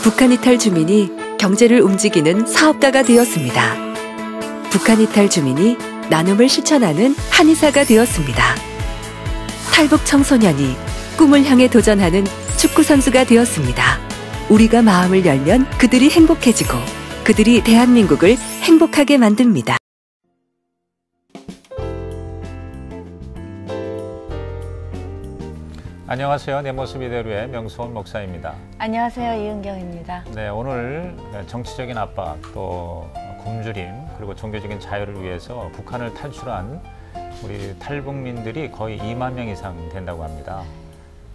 북한 이탈 주민이 경제를 움직이는 사업가가 되었습니다. 북한 이탈 주민이 나눔을 실천하는 한의사가 되었습니다. 탈북 청소년이 꿈을 향해 도전하는 축구선수가 되었습니다. 우리가 마음을 열면 그들이 행복해지고 그들이 대한민국을 행복하게 만듭니다. 안녕하세요. 내 모습 이대로의 명수원 목사입니다. 안녕하세요. 이은경입니다. 네, 오늘 정치적인 압박, 또 굶주림, 그리고 종교적인 자유를 위해서 북한을 탈출한 우리 탈북민들이 거의 2만 명 이상 된다고 합니다.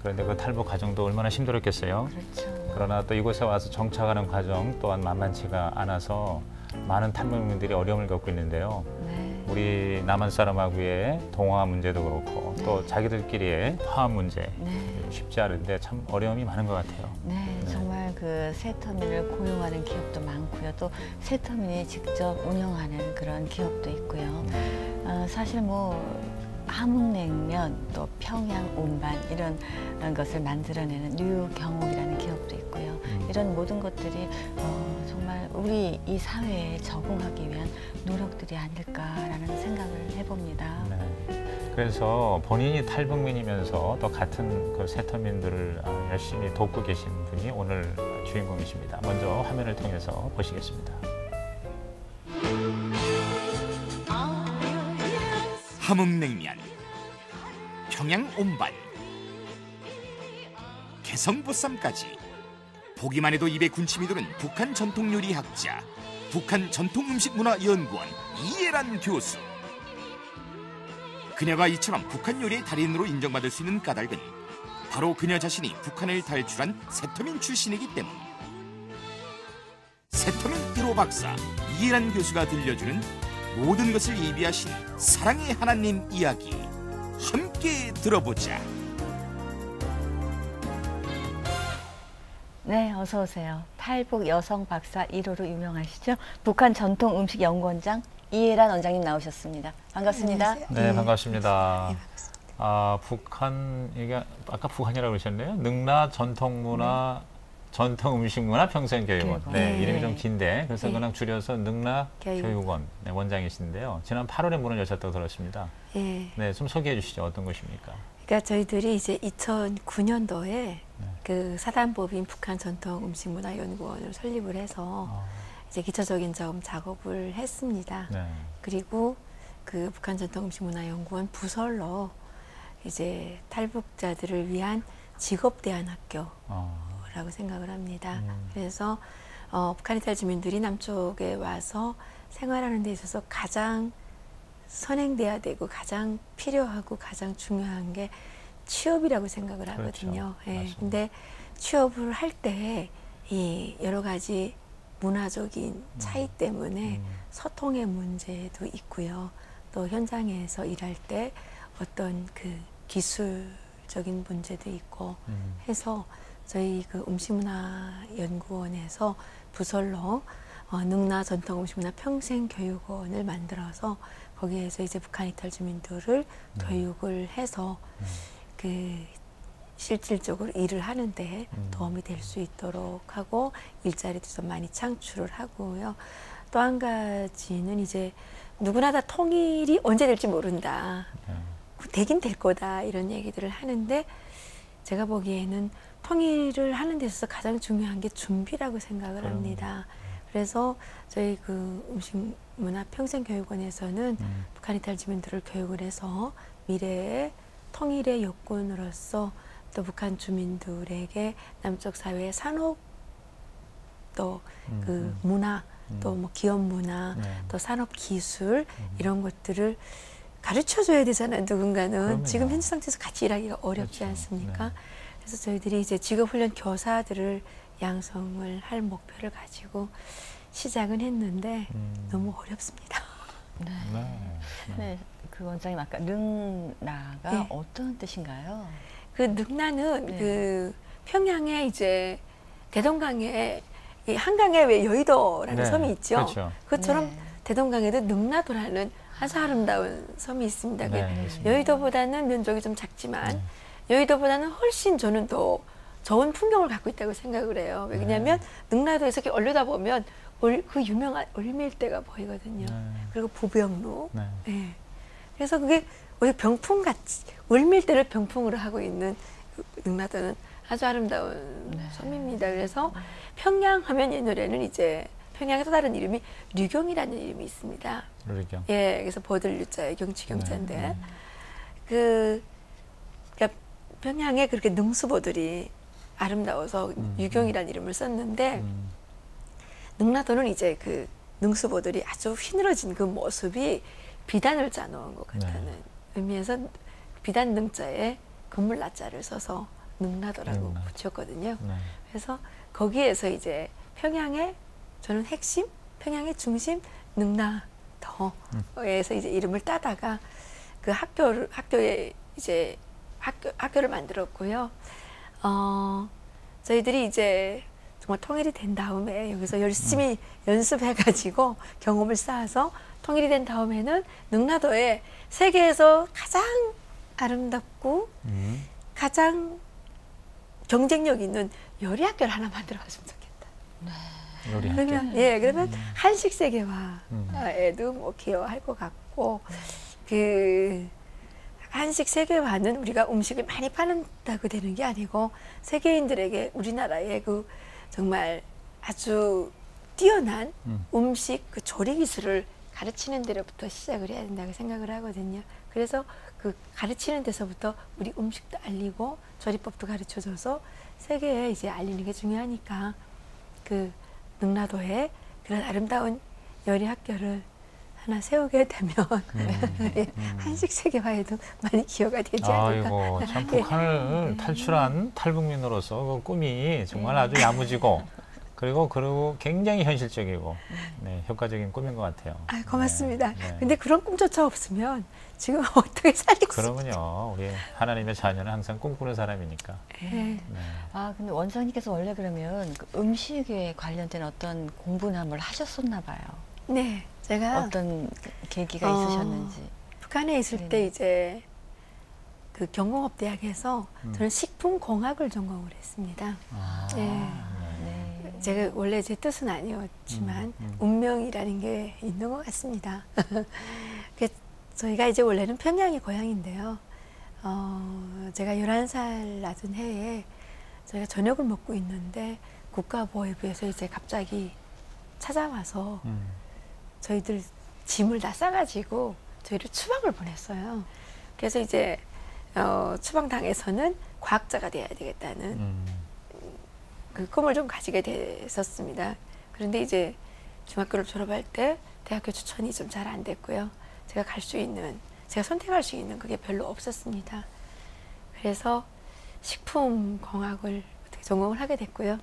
그런데 그 탈북 과정도 얼마나 힘들었겠어요. 그렇죠. 그러나 또 이곳에 와서 정착하는 과정 또한 만만치가 않아서 많은 탈북민들이 어려움을 겪고 있는데요. 네. 우리 남한 사람하고의 동화 문제도 그렇고 또 자기들끼리의 화합 문제 쉽지 않은데 참 어려움이 많은 것 같아요. 네, 정말 그 세터민을 고용하는 기업도 많고요. 또 세터민이 직접 운영하는 그런 기업도 있고요. 사실 뭐 함흥냉면, 또 평양 온반 이런 것을 만들어내는 뉴경옥이라는 기업도 있고요. 이런 모든 것들이 정말 우리 이 사회에 적응하기 위한 노력들이 아닐까라는 생각을 해봅니다. 네. 그래서 본인이 탈북민이면서 또 같은 그 세터민들을 열심히 돕고 계신 분이 오늘 주인공이십니다. 먼저 화면을 통해서 보시겠습니다. 함흥냉면, 평양 온반, 개성보쌈까지 보기만 해도 입에 군침이 도는 북한 전통 요리 학자, 북한 전통음식문화연구원 이해란 교수. 그녀가 이처럼 북한 요리의 달인으로 인정받을 수 있는 까닭은 바로 그녀 자신이 북한을 탈출한 세터민 출신이기 때문. 세터민 1호 박사 이해란 교수가 들려주는 모든 것을 예비하신 사랑의 하나님 이야기 함께 들어보자. 네, 어서 오세요. 탈북 여성 박사 1호로 유명하시죠? 북한 전통음식연구원장 이해란 원장님 나오셨습니다. 반갑습니다. 안녕하세요. 네, 반갑습니다. 네, 반갑습니다. 북한, 이게 아까 북한이라고 그러셨네요. 능라 전통문화 전통음식문화 평생교육원. 네, 이름이 좀 긴데 그래서 그냥 줄여서 능라 교육원 원장이신데요. 지난 8월에 문을 여셨다고 들었습니다. 네, 좀 소개해 주시죠. 어떤 것입니까? 그러니까 저희들이 이제 2009년도에 그 사단법인 북한 전통음식문화연구원을 설립을 해서 이제 기초적인 작업을 했습니다. 그리고 그 북한 전통음식문화연구원 부설로 이제 탈북자들을 위한 직업대안학교 라고 생각을 합니다. 그래서 북한 이탈 주민들이 남쪽에 와서 생활하는 데 있어서 가장 선행돼야 되고 가장 필요하고 가장 중요한 게 취업이라고 생각을 하거든요. 그렇죠. 예. 근데 취업을 할 때 이 여러 가지 문화적인 차이 때문에 소통의 문제도 있고요. 또 현장에서 일할 때 어떤 그 기술적인 문제도 있고 해서 저희 그 음식문화연구원에서 부설로 능라 전통음식문화 평생교육원을 만들어서 거기에서 이제 북한 이탈 주민들을 교육을 해서 그 실질적으로 일을 하는데 도움이 될 수 있도록 하고 일자리도 좀 많이 창출을 하고요. 또 한 가지는 이제 누구나 다 통일이 언제 될지 모른다. 되긴 될 거다 이런 얘기들을 하는데 제가 보기에는 통일을 하는 데 있어서 가장 중요한 게 준비라고 생각을 합니다. 그래서 저희 그 음식문화평생교육원에서는 북한 이탈 주민들을 교육을 해서 미래의 통일의 여건으로서 또 북한 주민들에게 남쪽 사회의 산업 또 그 문화 또 뭐 기업 문화 또 산업 기술 이런 것들을 가르쳐줘야 되잖아요. 누군가는. 그럼요. 지금 현재 상태에서 같이 일하기가 어렵지 그렇죠. 않습니까? 그래서 저희들이 이제 직업훈련 교사들을 양성을 할 목표를 가지고 시작은 했는데 너무 어렵습니다. 네, 그 원장님 아까 능라가 어떤 뜻인가요? 그 능라는 그 평양에 이제 대동강에 이 한강에 왜 여의도라는 섬이 있죠. 그렇죠. 그것처럼 대동강에도 능라도라는 아주 아름다운 섬이 있습니다. 여의도보다는 면적이 좀 작지만 여의도보다는 훨씬 저는 더 좋은 풍경을 갖고 있다고 생각을 해요. 왜냐하면 능라도에서 이렇게 올려다보면 그 유명한 올밀대가 보이거든요. 그리고 부병로. 네. 그래서 그게 우리 병풍같이 올밀대를 병풍으로 하고 있는 능라도는 아주 아름다운 섬입니다. 그래서 평양 하면 옛날에는 이제 평양의 또 다른 이름이 류경이라는 이름이 있습니다. 류경. 예, 그래서 버들류자에 경치경자인데 그러니까 평양에 그렇게 능수보들이 아름다워서 유경이라는 이름을 썼는데 능라도는 이제 그 능수보들이 아주 휘늘어진 그 모습이 비단을 짜놓은 것 같다는 의미에서 비단 능자에 건물 나자를 써서 능라도라고 붙였거든요. 그래서 거기에서 이제 평양의 저는 핵심, 평양의 중심 능라도에서 이제 이름을 따다가 그 학교에 이제 학교를 만들었고요. 저희들이 이제 정말 통일이 된 다음에 여기서 열심히 연습해가지고 경험을 쌓아서 통일이 된 다음에는 능라도에 세계에서 가장 아름답고 가장 경쟁력 있는 요리학교를 하나 만들어봤으면 좋겠다. 그러면 한식 세계화에도 뭐 기여할 것 같고 그 한식 세계화는 우리가 음식을 많이 파는다고 되는 게 아니고 세계인들에게 우리나라의 그 정말 아주 뛰어난 음식 그 조리 기술을 가르치는 데로부터 시작을 해야 된다고 생각을 하거든요. 그래서 그 가르치는 데서부터 우리 음식도 알리고 조리법도 가르쳐줘서 세계에 이제 알리는 게 중요하니까 그 능라도에 그런 아름다운 요리 학교를 하나 세우게 되면 한식 세계화에도 많이 기여가 되지 않을까. 아이고, 참 북한을 탈출한 탈북민으로서 그 꿈이 정말 아주 야무지고 그리고 굉장히 현실적이고 효과적인 꿈인 것 같아요. 아, 고맙습니다. 근데 그런 꿈조차 없으면 지금 어떻게 살겠어요? 그러면요, 우리 하나님의 자녀는 항상 꿈꾸는 사람이니까. 아, 근데 원장님께서 원래 그러면 그 음식에 관련된 어떤 공부나 뭘 하셨었나 봐요. 네, 제가 어떤 계기가 있으셨는지. 북한에 있을 때 이제 그 경공업대학에서 저는 식품공학을 전공을 했습니다. 제가 원래 제 뜻은 아니었지만 운명이라는 게 있는 것 같습니다. 저희가 이제 원래는 평양이 고향인데요. 제가 11살 낮은 해에 저희가 저녁을 먹고 있는데 국가보위부에서 이제 갑자기 찾아와서 저희들 짐을 다 싸가지고 저희를 추방을 보냈어요. 그래서 이제 추방당에서는 과학자가 돼야 되겠다는 그 꿈을 좀 가지게 됐었습니다. 그런데 이제 중학교를 졸업할 때 대학교 추천이 좀 잘 안 됐고요. 제가 선택할 수 있는 그게 별로 없었습니다. 그래서 식품공학을 어떻게 전공을 하게 됐고요.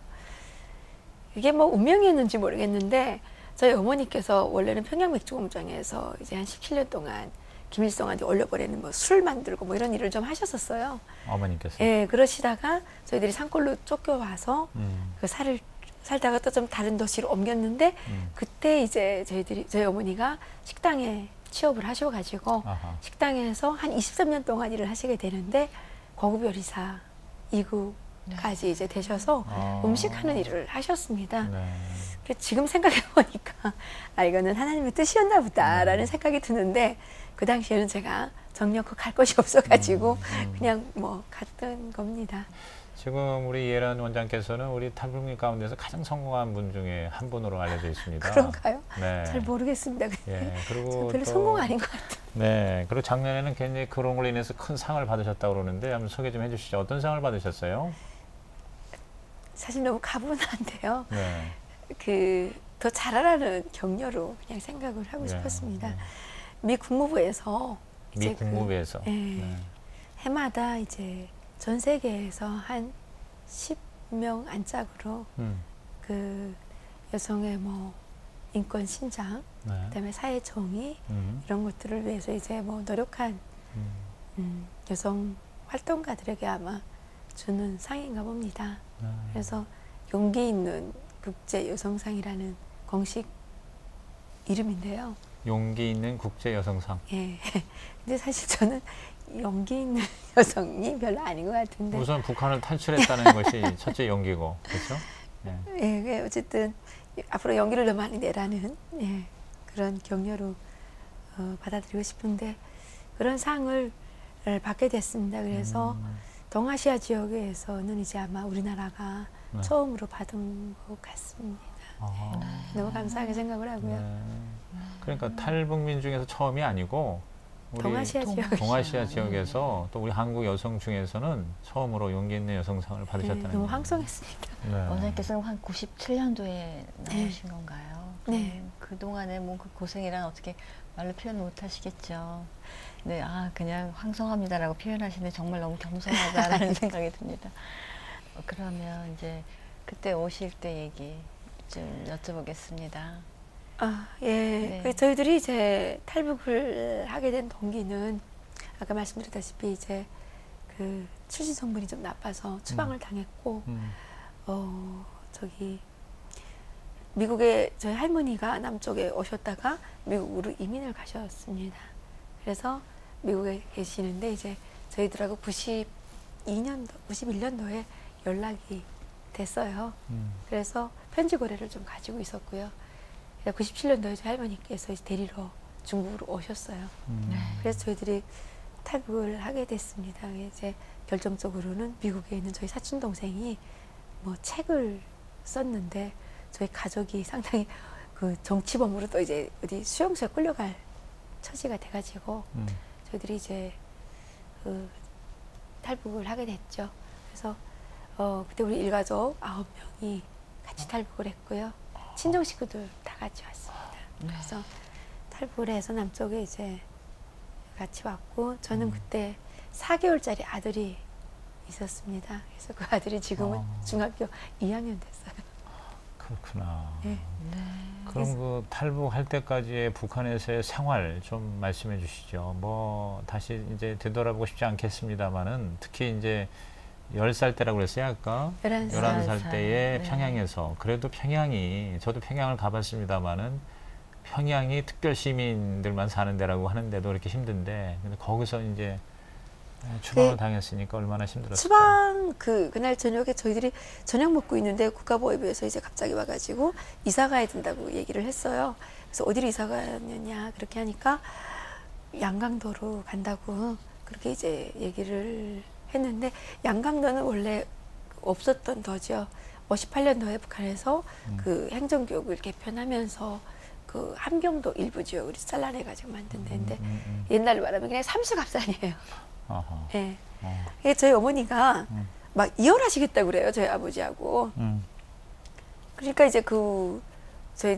이게 뭐 운명이었는지 모르겠는데 저희 어머니께서 원래는 평양맥주공장에서 이제 한 17년 동안 김일성한테 올려버리는 뭐 술 만들고 뭐 이런 일을 좀 하셨었어요. 어머님께서? 예, 그러시다가 저희들이 산골로 쫓겨와서 그 살다가 또 좀 다른 도시로 옮겼는데 그때 이제 저희 어머니가 식당에 취업을 하셔가지고 식당에서 한 23년 동안 일을 하시게 되는데 고급 요리사 2구까지 이제 되셔서 음식하는 일을 하셨습니다. 지금 생각해보니까 이거는 하나님의 뜻이었나 보다라는 생각이 드는데 그 당시에는 제가 정년코 갈 곳이 없어가지고 그냥 뭐 갔던 겁니다. 지금 우리 이혜란 원장께서는 우리 탈북민 가운데서 가장 성공한 분 중에 한 분으로 알려져 있습니다. 그런가요? 네. 잘 모르겠습니다. 그리고 별로 성공 아닌 것 같아요. 네, 그리고 작년에는 굉장히 그런 걸로 인해서 큰 상을 받으셨다고 그러는데 한번 소개 좀 해주시죠. 어떤 상을 받으셨어요? 사실 너무 가분한데요. 더 잘하라는 격려로 그냥 생각을 하고 싶었습니다. 미 국무부에서 미 국무부에서 해마다 이제 전 세계에서 한 10명 안짝으로 그 여성의 뭐 인권 신장, 그다음에 사회 정의 이런 것들을 위해서 이제 뭐 노력한 여성 활동가들에게 아마 주는 상인가 봅니다. 그래서 용기 있는 국제 여성상이라는 공식 이름인데요. 용기 있는 국제 여성상. 예. 근데 사실 저는 용기 있는 여성이 별로 아닌 것 같은데. 우선 북한을 탈출했다는 것이 첫째 용기고, 그렇죠? 예. 예, 그 어쨌든 앞으로 용기를 더 많이 내라는 예, 그런 격려로 받아들이고 싶은데 그런 상을 받게 됐습니다. 그래서 동아시아 지역에서는 이제 아마 우리나라가 네. 처음으로 받은 것 같습니다. 아, 너무 감사하게 생각을 하고요. 네. 그러니까 탈북민 중에서 처음이 아니고 우리 동아시아 지역 동아시아 지역에서 또 우리 한국 여성 중에서는 처음으로 용기 있는 여성상을 받으셨다는 너무 거예요. 황송했습니다. 네. 원장님께서는 한 97년도에 나오신 건가요? 네. 그동안의 뭐 그 고생이란 어떻게 말로 표현 못 하시겠죠. 네, 그냥 황송합니다라고 표현하시는데 정말 너무 겸손하다라는 생각이 듭니다. 그러면 이제 그때 오실 때 얘기 좀 여쭤보겠습니다. 예. 네. 저희들이 이제 탈북을 하게 된 동기는 아까 말씀드렸다시피 이제 그 출신 성분이 좀 나빠서 추방을 당했고, 저기 미국에 저희 할머니가 남쪽에 오셨다가 미국으로 이민을 가셨습니다. 그래서 미국에 계시는데 이제 저희들하고 91년도에 연락이 됐어요. 그래서 편지 거래를 좀 가지고 있었고요. 97년도에 저희 할머니께서 이제 데리러 중국으로 오셨어요. 그래서 저희들이 탈북을 하게 됐습니다. 이제 결정적으로는 미국에 있는 저희 사촌 동생이 뭐 책을 썼는데 저희 가족이 상당히 그 정치범으로 또 이제 어디 수용소에 끌려갈 처지가 돼가지고 저희들이 이제 그 탈북을 하게 됐죠. 그래서 그때 우리 일가족 9명이 같이 탈북을 했고요. 친정 식구들 다 같이 왔습니다. 그래서 탈북을 해서 남쪽에 이제 같이 왔고 저는 그때 4개월짜리 아들이 있었습니다. 그래서 그 아들이 지금은 중학교 2학년 됐어요. 그렇구나. 네. 그럼 그 탈북할 때까지의 북한에서의 생활 좀 말씀해 주시죠. 뭐 다시 이제 되돌아보고 싶지 않겠습니다만은 특히 이제 10살 때라고 그랬어요 아까? 11살 때에 네. 평양에서 그래도 평양이 저도 평양을 가봤습니다만은 평양이 특별 시민들만 사는 데라고 하는데도 그렇게 힘든데 근데 거기서 이제 추방을 당했으니까 얼마나 힘들었을까? 추방 그날 저녁에 저희들이 저녁 먹고 있는데 국가보위부에서 이제 갑자기 와가지고 이사 가야 된다고 얘기를 했어요. 그래서 어디로 이사 가느냐 그렇게 하니까 양강도로 간다고 그렇게 이제 얘기를 했는데 양강도는 원래 없었던 도죠. 58년도에 북한에서 그 행정교육을 개편하면서 그 함경도 일부 지역을 잘라내가지고 만든 데인데 옛날로 말하면 그냥 삼수갑산이에요. 예. 네. 저희 어머니가 막 이혼하시겠다고 그래요. 저희 아버지하고. 그러니까 이제 저희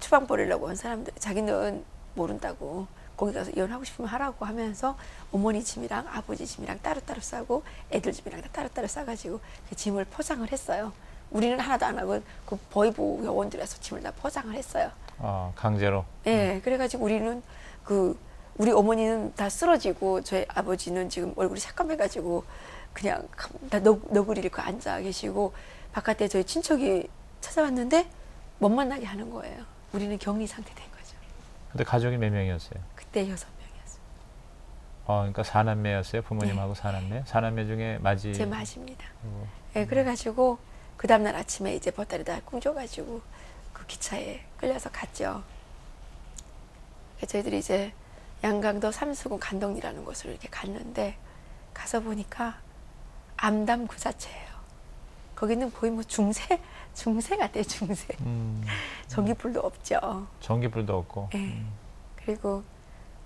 추방 보내려고 온 사람들 자기는 모른다고 거기 가서 이혼하고 싶으면 하라고 하면서 어머니 짐이랑 아버지 짐이랑 따로따로 싸고 애들 짐이랑 다 따로따로 싸가지고 그 짐을 포장을 했어요. 우리는 하나도 안 하고 그 보위부 요원들에서 짐을 다 포장을 했어요. 강제로? 네. 그래가지고 우리는 우리 어머니는 다 쓰러지고 저희 아버지는 지금 얼굴이 새까매가지고 그냥 다 너구리 잃고 앉아 계시고 바깥에 저희 친척이 찾아왔는데 못 만나게 하는 거예요. 우리는 격리 상태 된 거죠. 근데 가족이 몇 명이었어요? 그때 6명이었어요. 그러니까 4남매였어요? 부모님하고 네. 4남매? 4남매 중에 맞이? 제 맞입니다. 네, 그래가지고 그 다음날 아침에 이제 보따리 다 꿍줘가지고 그 기차에 끌려서 갔죠. 저희들이 이제 양강도 삼수군 간동리라는 곳을 이렇게 갔는데 가서 보니까 암담 그 자체예요. 거기는 거의 뭐 중세 같아요. 중세. 전기불도 없죠. 전기불도 없고. 네. 그리고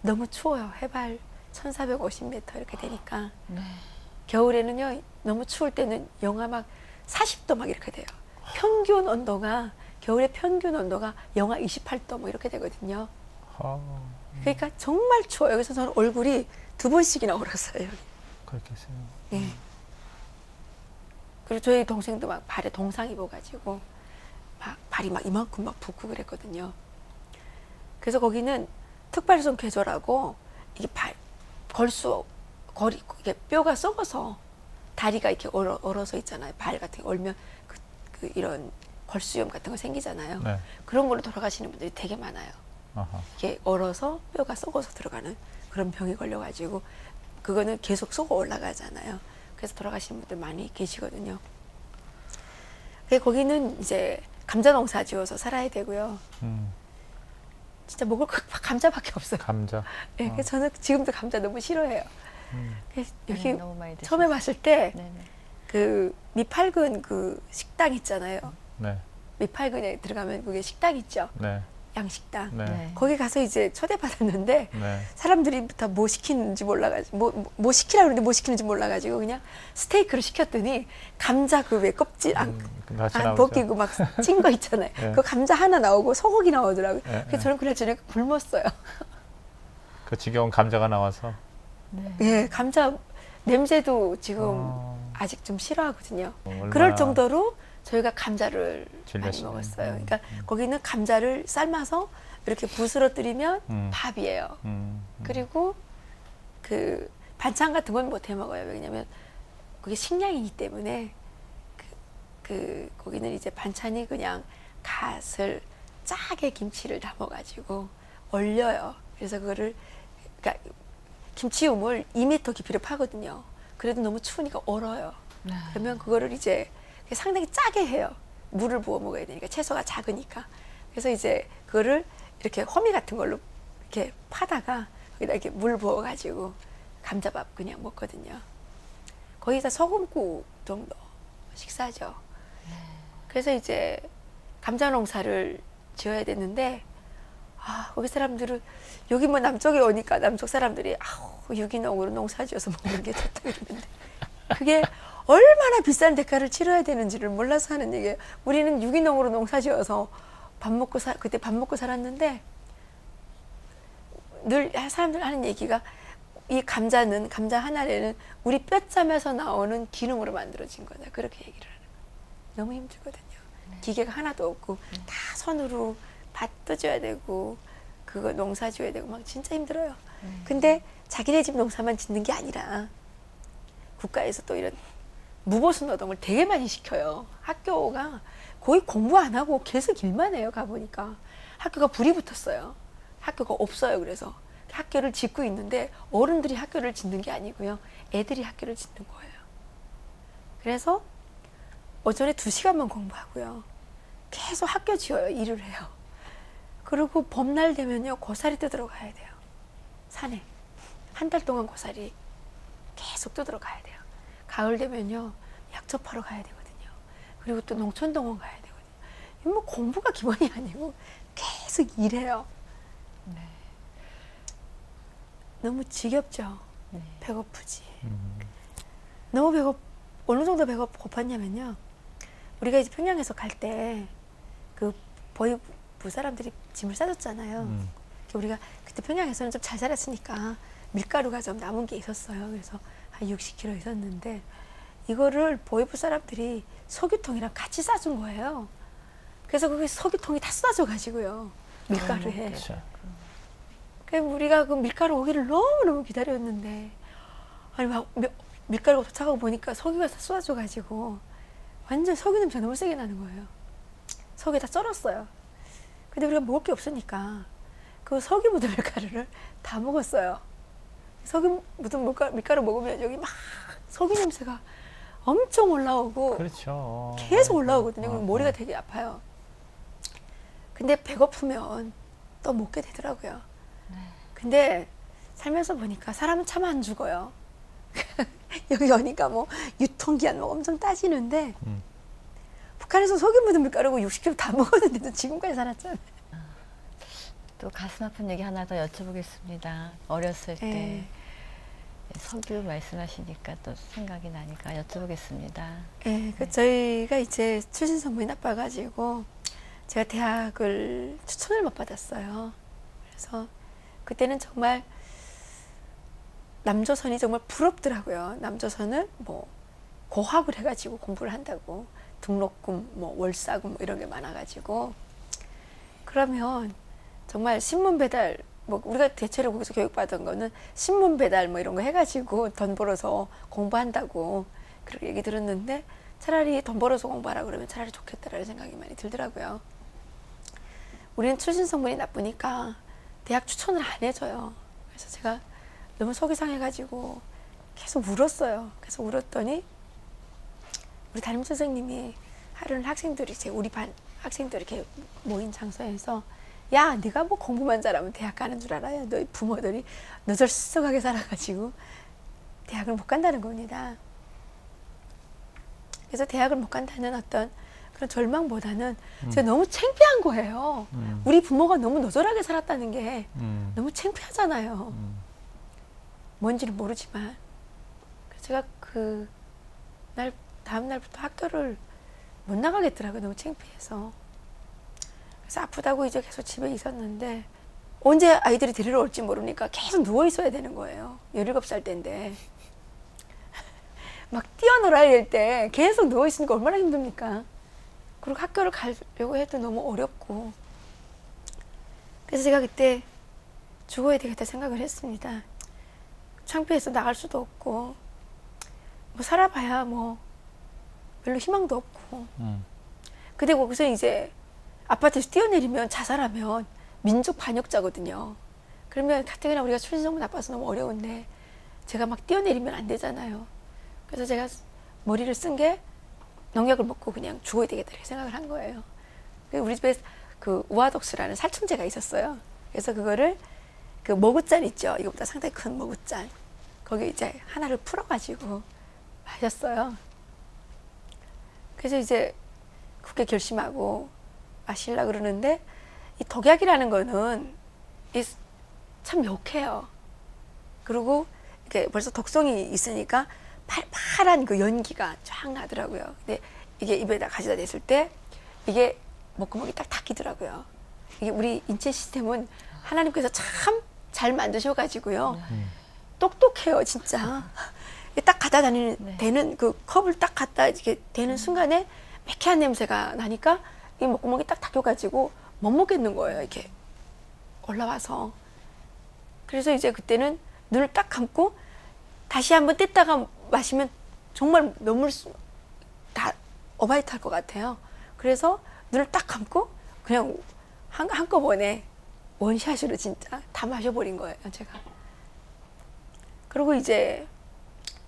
너무 추워요. 해발 1450m 이렇게 되니까 겨울에는요 너무 추울 때는 영하 막 40도 막 이렇게 돼요. 평균 온도가 겨울에 평균 온도가 영하 28도 뭐 이렇게 되거든요. 그러니까 정말 추워요. 그래서 저는 얼굴이 2번씩이나 얼었어요. 그렇겠어요. 네. 그리고 저희 동생도 막 발에 동상 입어가지고 막 발이 막 이만큼 막 붓고 그랬거든요. 그래서 거기는 특발성 궤조라고 이게 이게 뼈가 썩어서 다리가 이렇게 얼어서 있잖아요. 발 같은 게 얼면 이런 걸수염 같은 거 생기잖아요. 네. 그런 걸로 돌아가시는 분들이 되게 많아요. 아하. 이게 얼어서 뼈가 썩어서 들어가는 그런 병이 걸려가지고 그거는 계속 썩어 올라가잖아요. 그래서 돌아가시는 분들 많이 계시거든요. 거기는 이제 감자 농사 지어서 살아야 되고요. 진짜 먹을 거 감자밖에 없어요. 감자. 네, 그래서 저는 지금도 감자 너무 싫어해요. 그래서 여기 너무 많이 처음에 왔을 때 네네. 그 미팔근 그 식당 있잖아요. 네. 미팔근에 들어가면 그게 식당 있죠. 네. 양식당. 네. 네. 거기 가서 이제 초대받았는데 네. 사람들이 다 뭐 시키는지 몰라가지고 뭐 시키라 그러는데 뭐 시키는지 몰라가지고 그냥 스테이크를 시켰더니 감자 그 왜 껍질 같이 안 나오죠. 벗기고 막 찐 거 있잖아요. 네. 그 감자 하나 나오고 소고기 나오더라고요. 네, 그래서 저는 그날 저녁에 굶었어요. 그 지겨운 감자가 나와서. 네. 예, 감자 냄새도 지금 어, 아직 좀 싫어하거든요. 얼마나 그럴 정도로 저희가 감자를 많이 질렸어요. 먹었어요. 그러니까 거기는 감자를 삶아서 이렇게 부스러뜨리면 밥이에요. 그리고 그 반찬 같은 건 못 해 먹어요. 왜냐면 그게 식량이기 때문에 거기는 이제 반찬이 그냥 갓을 짜게 김치를 담아가지고 얼려요. 그래서 그거를 그러니까 김치우물 2m 깊이를 파거든요. 그래도 너무 추우니까 얼어요. 네. 그러면 그거를 이제 상당히 짜게 해요. 물을 부어 먹어야 되니까 채소가 작으니까. 그래서 이제 그거를 이렇게 호미 같은 걸로 이렇게 파다가 거기다 이렇게 물 부어가지고 감자밥 그냥 먹거든요. 거의 다 소금국 정도 식사죠. 그래서 이제 감자 농사를 지어야 되는데 거기 사람들은 여기 뭐 남쪽에 오니까 남쪽 사람들이 유기농으로 농사지어서 먹는 게 좋다 그러는데 그게 얼마나 비싼 대가를 치러야 되는지를 몰라서 하는 얘기예요. 우리는 유기농으로 농사지어서 그때 밥 먹고 살았는데 늘 사람들 하는 얘기가 이 감자는 감자 하나에는 우리 뼈짬에서 나오는 기름으로 만들어진 거다. 그렇게 얘기를 하는 거예요. 너무 힘들거든요. 기계가 하나도 없고 다 손으로 밭 떠줘야 되고 그거 농사 지어야 되고 막 진짜 힘들어요. 근데 자기네 집 농사만 짓는 게 아니라 국가에서 또 이런 무보수 노동을 되게 많이 시켜요. 학교가 거의 공부 안 하고 계속 일만 해요. 가보니까 학교가 불이 붙었어요. 학교가 없어요. 그래서 학교를 짓고 있는데 어른들이 학교를 짓는 게 아니고요. 애들이 학교를 짓는 거예요. 그래서 오전에 2시간만 공부하고요. 계속 학교 지어요. 일을 해요. 그리고 봄날 되면요. 고사리 뜯으러 가야 돼요. 산에. 한 달 동안 고사리 계속 뜯으러 가야 돼요. 가을 되면요. 약초 파러 가야 되거든요. 그리고 또 농촌동원 가야 되거든요. 이거 뭐 공부가 기본이 아니고 계속 일해요. 네. 너무 지겹죠. 네. 배고프지. 너무 어느 정도 고팠냐면요. 우리가 이제 평양에서 갈 때 그 보이부 사람들이 짐을 싸줬잖아요. 우리가 그때 평양에서는 좀 잘 살았으니까 밀가루가 좀 남은 게 있었어요. 그래서 한 60kg 있었는데 이거를 보이부 사람들이 석유통이랑 같이 싸준 거예요. 그래서 거기 석유통이 다 쏟아져 가지고요. 밀가루에. 그렇죠. 그래서 우리가 그 밀가루 오기를 너무너무 기다렸는데 아니 막 밀가루가 도착하고 보니까 석유가 다 쏟아져 가지고 완전 석유 냄새가 너무 세게 나는 거예요. 석유에 다 쩔었어요. 근데 우리가 먹을 게 없으니까 그 석유 묻은 밀가루를 다 먹었어요. 석유 묻은 밀가루 먹으면 여기 막 석유 냄새가 엄청 올라오고 그렇죠. 계속 올라오거든요. 그럼 머리가 되게 아파요. 근데 배고프면 또 먹게 되더라고요. 근데 살면서 보니까 사람은 참 안 죽어요. 여기 오니까 뭐 유통기한 뭐 엄청 따지는데 북한에서 석유 묻은 밀가루고 60kg 다 먹었는데도 지금까지 살았잖아요. 또 가슴 아픈 얘기 하나 더 여쭤보겠습니다. 어렸을 때 석유 말씀하시니까 또 생각이 나니까 여쭤보겠습니다. 네, 저희가 이제 출신 성분이 나빠가지고 제가 대학을 추천을 못 받았어요. 그래서 그때는 정말 남조선이 정말 부럽더라고요. 남조선은 뭐 고학을 해가지고 공부를 한다고 등록금, 뭐 월사금 뭐 이런 게 많아가지고 그러면 정말 신문 배달 뭐 우리가 대체로 거기서 교육받은 거는 신문 배달 뭐 이런 거 해가지고 돈 벌어서 공부한다고 그렇게 얘기 들었는데 차라리 돈 벌어서 공부하라 그러면 차라리 좋겠다라는 생각이 많이 들더라고요. 우리는 출신 성분이 나쁘니까 대학 추천을 안 해줘요. 그래서 제가 너무 속이 상해가지고 계속 울었어요. 그래서 울었더니 우리 담임 선생님이 하루는 학생들이 이제 우리 반 학생들이 이렇게 모인 장소에서 야, 네가 뭐 공부만 잘하면 대학 가는 줄 알아? 야, 너희 부모들이 너절스하게 살아가지고 대학을 못 간다는 겁니다. 그래서 대학을 못 간다는 어떤 그런 절망보다는 제가 너무 창피한 거예요. 우리 부모가 너무 너절하게 살았다는 게 너무 창피하잖아요. 뭔지는 모르지만. 그래서 제가 그 날 다음 날부터 학교를 못 나가겠더라고요. 너무 창피해서. 그래서 아프다고 이제 계속 집에 있었는데 언제 아이들이 데리러 올지 모르니까 계속 누워 있어야 되는 거예요. 17살 때인데. 막 뛰어놀아야 될 때 계속 누워 있으니까 얼마나 힘듭니까? 그리고 학교를 가려고 해도 너무 어렵고. 그래서 제가 그때 죽어야 되겠다 생각을 했습니다. 창피해서 나갈 수도 없고 뭐 살아봐야 뭐 별로 희망도 없고. 근데 거기서 이제 아파트에서 뛰어내리면 자살하면 민족 반역자거든요. 그러면 가뜩이나 우리가 출신 너무 나빠서 너무 어려운데 제가 막 뛰어내리면 안 되잖아요. 그래서 제가 머리를 쓴 게 농약을 먹고 그냥 죽어야 되겠다 이렇게 생각을 한 거예요. 우리 집에 그 우아독수라는 살충제가 있었어요. 그래서 그거를 그 머구잔 있죠. 이거보다 상당히 큰 머구잔. 거기 이제 하나를 풀어가지고 마셨어요. 그래서 이제 그렇게 결심하고 마시려고 그러는데 이 독약이라는 거는 참 역해요. 그리고 이게 벌써 독성이 있으니까 팔팔한 그 연기가 쫙 나더라고요. 근데 이게 입에다 가져다 댔을 때 이게 목구멍이 딱 닫히더라고요. 이게 우리 인체 시스템은 하나님께서 참 잘 만드셔가지고요. 똑똑해요, 진짜. 딱 갖다 대는 그 컵을 딱 갖다 이렇게 대는 순간에 매캐한 냄새가 나니까 이 목구멍이 딱 닫혀가지고 못 먹겠는 거예요, 이렇게 올라와서. 그래서 이제 그때는 눈을 딱 감고 다시 한번 뗐다가 마시면 정말 너무 다 어바이트 할 것 같아요. 그래서 눈을 딱 감고 그냥 한꺼번에 원샷으로 진짜 다 마셔버린 거예요, 제가. 그리고 이제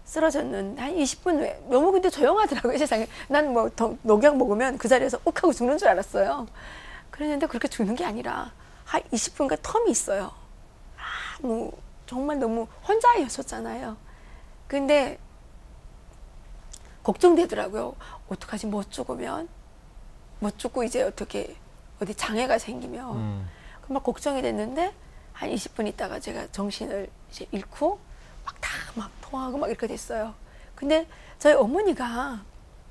쓰러졌는 한 20분 후에 너무 근데 조용하더라고요, 세상에. 난 뭐 녹약 먹으면 그 자리에서 욱 하고 죽는 줄 알았어요. 그랬는데 그렇게 죽는 게 아니라 한 20분간 텀이 있어요. 뭐 정말 너무 혼자였었잖아요. 근데 걱정되더라고요. 어떡하지, 못 죽으면, 못 죽고 이제 어떻게 어디 장애가 생기면 막 걱정이 됐는데 한 20분 있다가 제가 정신을 이제 잃고 막 토하고 막 이렇게 됐어요. 근데 저희 어머니가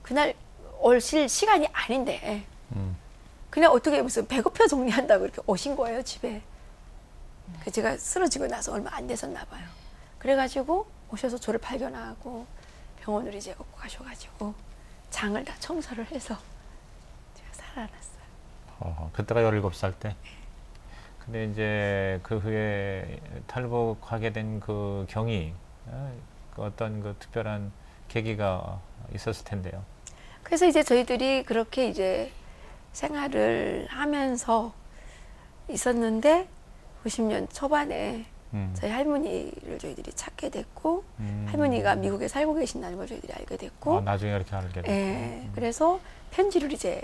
그날 오실 시간이 아닌데 그냥 어떻게 무슨 배고파 정리한다고 이렇게 오신 거예요, 집에. 제가 쓰러지고 나서 얼마 안 됐었나 봐요. 그래가지고 오셔서 저를 발견하고 병원으로 이제 업고 가셔가지고 장을 다 청소를 해서 제가 살아났어요. 그때가 17살 때? 근데 이제 그 후에 탈북하게 된 그 경위, 그 어떤 그 특별한 계기가 있었을 텐데요. 그래서 이제 저희들이 그렇게 이제 생활을 하면서 있었는데 90년 초반에 저희 할머니를 저희들이 찾게 됐고 할머니가 미국에 살고 계신다는 걸 저희들이 알게 됐고 나중에 이렇게 알게 됐고 네, 그래서 편지를 이제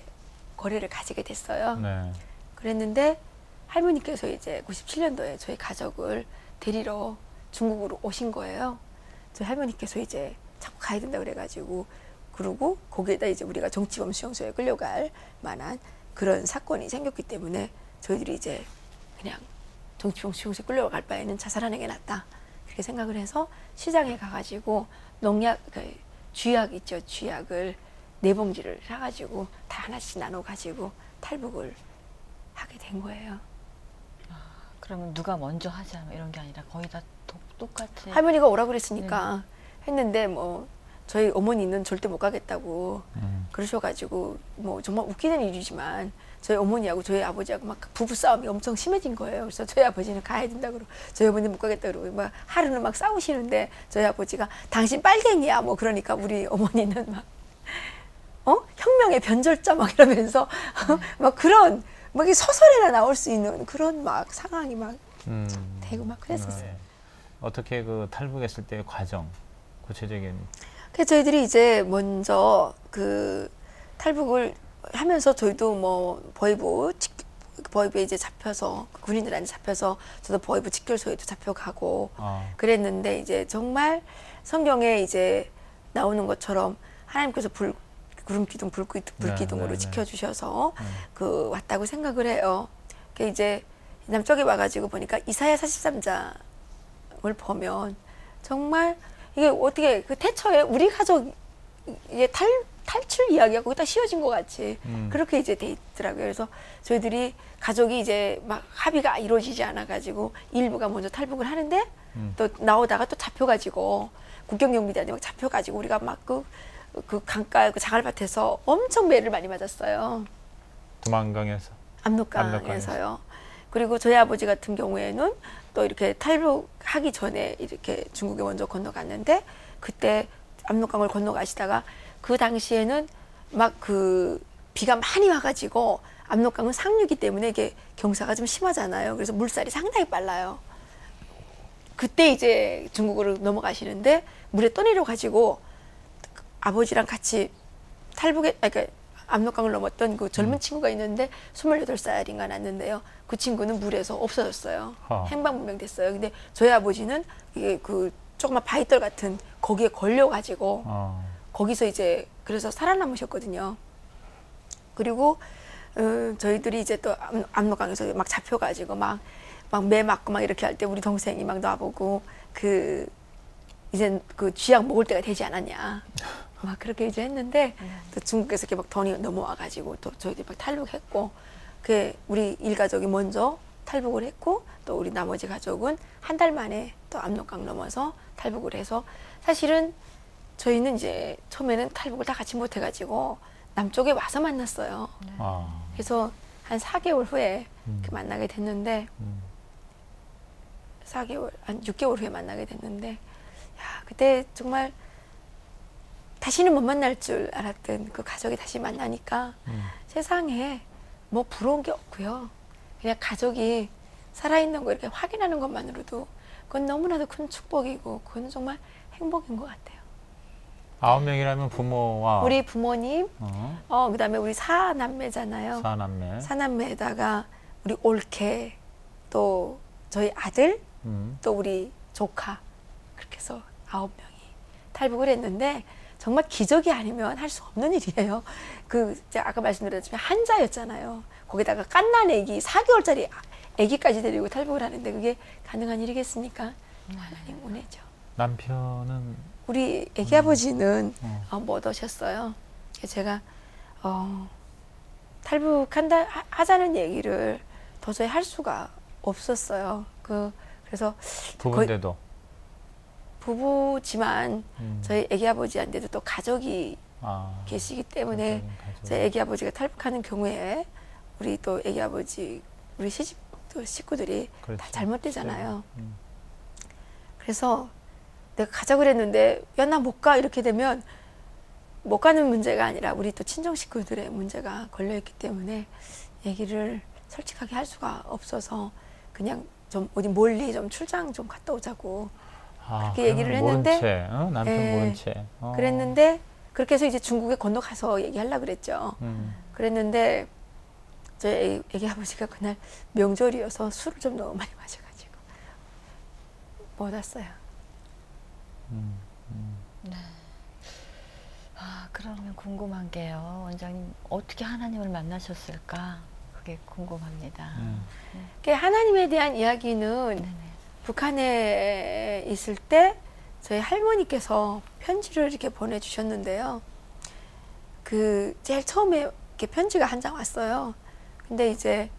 거래를 가지게 됐어요. 네. 그랬는데 할머니께서 이제 97년도에 저희 가족을 데리러 중국으로 오신 거예요. 저희 할머니께서 이제 자꾸 가야 된다 그래가지고 그러고 거기에다 이제 우리가 정치범수용소에 끌려갈 만한 그런 사건이 생겼기 때문에 저희들이 이제 그냥 정치범수용소에 끌려갈 바에는 자살하는 게 낫다 그렇게 생각을 해서 시장에 가가지고 농약, 그 쥐약 있죠, 쥐약을 4봉지를 사가지고 다 하나씩 나눠가지고 탈북을 하게 된 거예요. 그러면 누가 먼저 하자 이런 게 아니라 거의 다 똑같은. 할머니가 오라고 그랬으니까 했는데 뭐 저희 어머니는 절대 못 가겠다고 그러셔가지고 뭐 정말 웃기는 일이지만 저희 어머니하고 저희 아버지하고 막 부부 싸움이 엄청 심해진 거예요. 그래서 저희 아버지는 가야 된다 그러고 저희 어머니는 못 가겠다 그러고 막 하루는 막 싸우시는데 저희 아버지가 당신 빨갱이야 뭐 그러니까 우리 어머니는 막 혁명의 변절자 막 이러면서 막 그런 막 소설에나 나올 수 있는 그런 막 상황이 막 되고 막 그랬었어요. 예. 어떻게 그 탈북했을 때의 과정, 구체적인. 그래서 저희들이 이제 먼저 그 탈북을 하면서 저희도 뭐 보이부에 이제 잡혀서 군인들한테 잡혀서 저도 보이부 직결소에도 잡혀가고 그랬는데 이제 정말 성경에 이제 나오는 것처럼 하나님께서 구름기둥 불기둥으로 네. 지켜주셔서 그 왔다고 생각을 해요. 그 이제 남쪽에 와가지고 보니까 이사야 43장을 보면 정말 이게 어떻게 그 태초에 우리 가족 이게 탈출 이야기가 거기다 씌워진 것 같이 그렇게 이제 돼 있더라고요. 그래서 저희들이 가족이 이제 막 합의가 이루어지지 않아가지고 일부가 먼저 탈북을 하는데 또 나오다가 또 잡혀가지고 국경경비대한테 막 잡혀가지고 우리가 막 그 강가 그 자갈밭에서 엄청 매를 많이 맞았어요. 두만강에서. 압록강에서요. 그리고 저희 아버지 같은 경우에는 또 이렇게 탈북하기 전에 이렇게 중국에 먼저 건너갔는데 그때 압록강을 건너가시다가 그 당시에는 막 그 비가 많이 와가지고 압록강은 상류이기 때문에 이게 경사가 좀 심하잖아요. 그래서 물살이 상당히 빨라요. 그때 이제 중국으로 넘어가시는데 물에 떠내려가지고 아버지랑 같이 그러니까 압록강을 넘었던 그 젊은 친구가 있는데 28살인가 났는데요. 그 친구는 물에서 없어졌어요. 행방불명됐어요. 근데 저희 아버지는 이게 그 조그만 바위돌 같은 거기에 걸려가지고 거기서 이제 그래서 살아남으셨거든요. 그리고 저희들이 이제 또 압록강에서 막 잡혀가지고 막 매 맞고 막 이렇게 할 때 우리 동생이 막 놔보고 이제 그 쥐약 먹을 때가 되지 않았냐. 막 그렇게 이제 했는데 또 중국에서 이렇게 막 돈이 넘어와가지고 또 저희들이 막 탈북했고 우리 일가족이 먼저 탈북을 했고 또 우리 나머지 가족은 한 달 만에 또 압록강 넘어서 탈북을 해서 사실은 저희는 이제 처음에는 탈북을 다 같이 못 해가지고 남쪽에 와서 만났어요. 그래서 한 4개월 후에 만나게 됐는데 4개월, 한 6개월 후에 만나게 됐는데 야, 그때 정말 다시는 못 만날 줄 알았던 그 가족이 다시 만나니까 세상에 뭐 부러운 게 없고요. 그냥 가족이 살아있는 거 이렇게 확인하는 것만으로도 그건 너무나도 큰 축복이고 그건 정말 행복인 것 같아요. 9명이라면 부모와 우리 부모님, 그다음에 우리 사남매잖아요. 사남매에다가 우리 올케, 또 저희 아들, 또 우리 조카 그렇게 해서 9명이 탈북을 했는데 정말 기적이 아니면 할 수 없는 일이에요. 제가 아까 말씀드렸지만 한자였잖아요. 거기다가 갓난 애기 4개월짜리 애기까지 데리고 탈북을 하는데 그게 가능한 일이겠습니까? 하나님 은혜죠. 남편은 우리 애기 아버지는 못 오셨어요. 제가 탈북한다 하자는 얘기를 도저히 할 수가 없었어요. 그래서 부부인데도 부부지만 저희 애기 아버지한테도 또 가족이 계시기 때문에 제 애기 아버지가 탈북하는 경우에 우리 또 애기 아버지 우리 시집 또 식구들이 다 잘못되잖아요. 그래서 내가 가자고 그랬는데 야 나 못 가 이렇게 되면 못 가는 문제가 아니라 우리 또 친정 식구들의 문제가 걸려있기 때문에 얘기를 솔직하게 할 수가 없어서 그냥 좀 어디 멀리 좀 출장 좀 갔다 오자고 그렇게 얘기를 했는데 모른 채, 남편 모른 채 그랬는데 그렇게 해서 이제 중국에 건너가서 얘기하려고 그랬죠. 그랬는데 저희 애기 아버지가 그날 명절이어서 술을 좀 너무 많이 마셔가지고 못 왔어요. 네. 그러면 궁금한 게요. 원장님 어떻게 하나님을 만나셨을까? 그게 궁금합니다. 하나님에 대한 이야기는 네네. 북한에 있을 때 저희 할머니께서 편지를 이렇게 보내주셨는데요. 제일 처음에 이렇게 편지가 한 장 왔어요. 근데 이제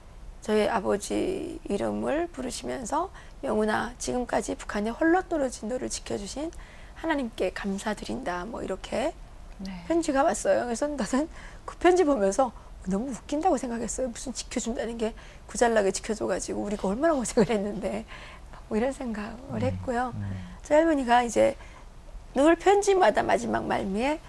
저희 아버지 이름을 부르시면서 명훈아 지금까지 북한에 홀로 떨어진 너를 지켜주신 하나님께 감사드린다 뭐 이렇게 네. 편지가 왔어요. 그래서 나는 그 편지 보면서 너무 웃긴다고 생각했어요. 무슨 지켜준다는 게 구잘나게 지켜줘가지고 우리가 얼마나 고생을 했는데 뭐 이런 생각을 했고요. 저희 할머니가 이제 늘 편지마다 마지막 말미에